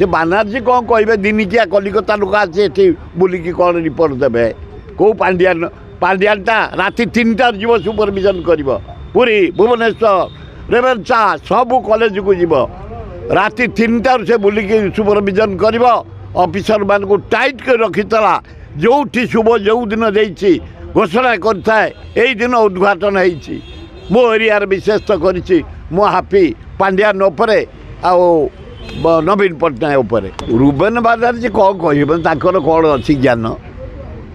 से बानार्जी कौन कहे दिनिकिया कलिकता लोक आसी बुलिकी कौन रिपोर्ट देवे कौ पांडियान पांडियानटा राति 3टार जीव सुपरविजन कर पुरी भुवनेश्वर रेवेन्सा सबू कॉलेज को जीव राति 3टार से बुलिकी सुपरविजन कर ऑफिसर मान को टाइट कर रखीला जो शुभ जो दिन देती घोषणा कर दिन उद्घाटन होती मो एरिया विशेष तो करी मु हापी पांडियान नवीन पट्टनायक उपर रुबेन बानार्जी कौन कह कौन अच्छी ज्ञान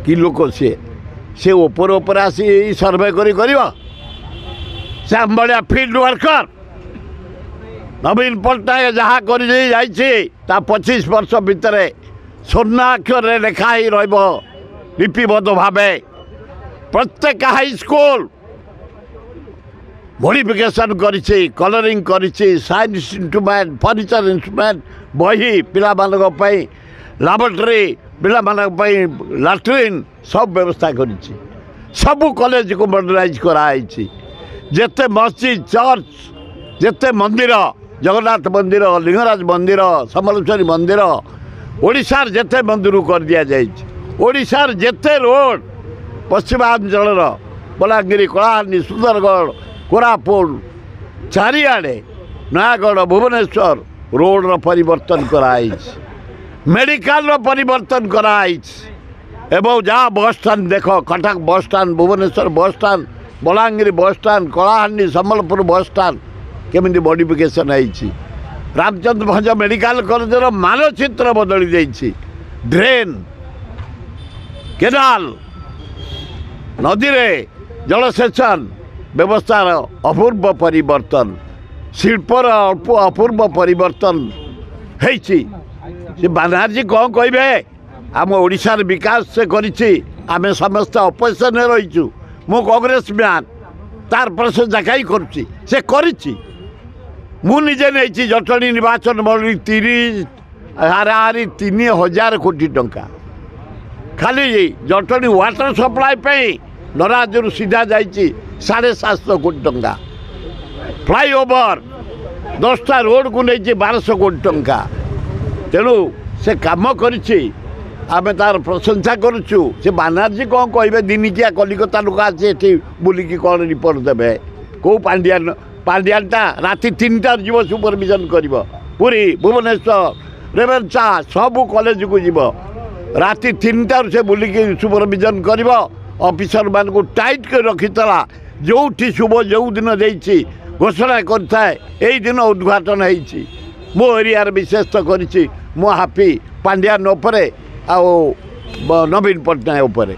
कि लोक सी उपर आसी सर्वे कर फील्ड वर्कर नवीन पट्टनायक जहाँ कर 25 वर्ष भितर स्वर्णाक्षर लेखा ही लिपिबद्ध भाव प्रत्येक हाई स्कूल मॉडिफिकेशन करिछि कलरिंग करिछि साइंस इंस्ट्रूमेंट फर्निचर इंस्ट्रूमेंट बही पिला लैबोरेटरी पिला लैट्रिन सब व्यवस्था करिछि सबू कॉलेज को मॉडर्नाइज कराई जेते मस्जिद चर्च जेते मंदिर जगन्नाथ मंदिर लिंगराज मंदिर समलेश्वरी मंदिर ओडिशार जेते मंदिर कर दिया ओडिशार जेते रोड पश्चिमांचल बलांगीर कलाहांडी सुंदरगढ़ कोरापुट चारिआडे नयागढ़ भुवनेश्वर रोड परिवर्तन कराई मेडिकल परिवर्तन कराई एवं जहाँ बस स्टाण्ड देख कटक बस स्टाण्ड भुवनेश्वर बस स्टाण्ड बलांगीर बस स्टाण्ड कलाहांडी सम्बलपुर बस स्टाण्ड केमिति मॉडिफिकेशन होती रामचंद्र भंज मेडिकल कॉलेजर मानचित्र बदली जाइए ड्रेन केनाल नदी रे जलसेचन व्यवस्थार अपूर्व परिवर्तन शिल्पर अपूर्व परिवर्तन होती बानार्जी कौन कहे आम ओडिशार विकास से करिछि आमे समस्त अपोजिशन रहीचु मु कांग्रेस मैन तार प्रशंसा कहीं करुच्ची से करिछि मु निजे नहीं जटणी निर्वाचन मंडली 30 हाराहारी 3000 कोटी टंका खाली जटणी वाटर सप्लाई नराजू सीधा जाइए 750 कोटी टंका फ्लाईओवर 10टा रोड को नहीं 1200 कोटी टंका तेणु से कम करिछि आमे तार प्रशंसा करुचु से बानार्जी कौन कहे दिनिकिया कलिकता लोक आसी बुलिकी कौन रिपोर्ट देवे कौ पांडियानटा राति 3टार जीव सुपरविजन कर पुरी भुवनेश्वर रेवेन्सा सबू कॉलेज को जीव राति 3टार से बुलिकी सुपरविजन कर ऑफिसर मान को टाइट कर रखीला जो शुभ जो दिन देती घोषणा कर दिन उद्घाटन होती मो एरिया विशेष तो करी मु हापी पांडियान नवीन पट्टनायक उपर।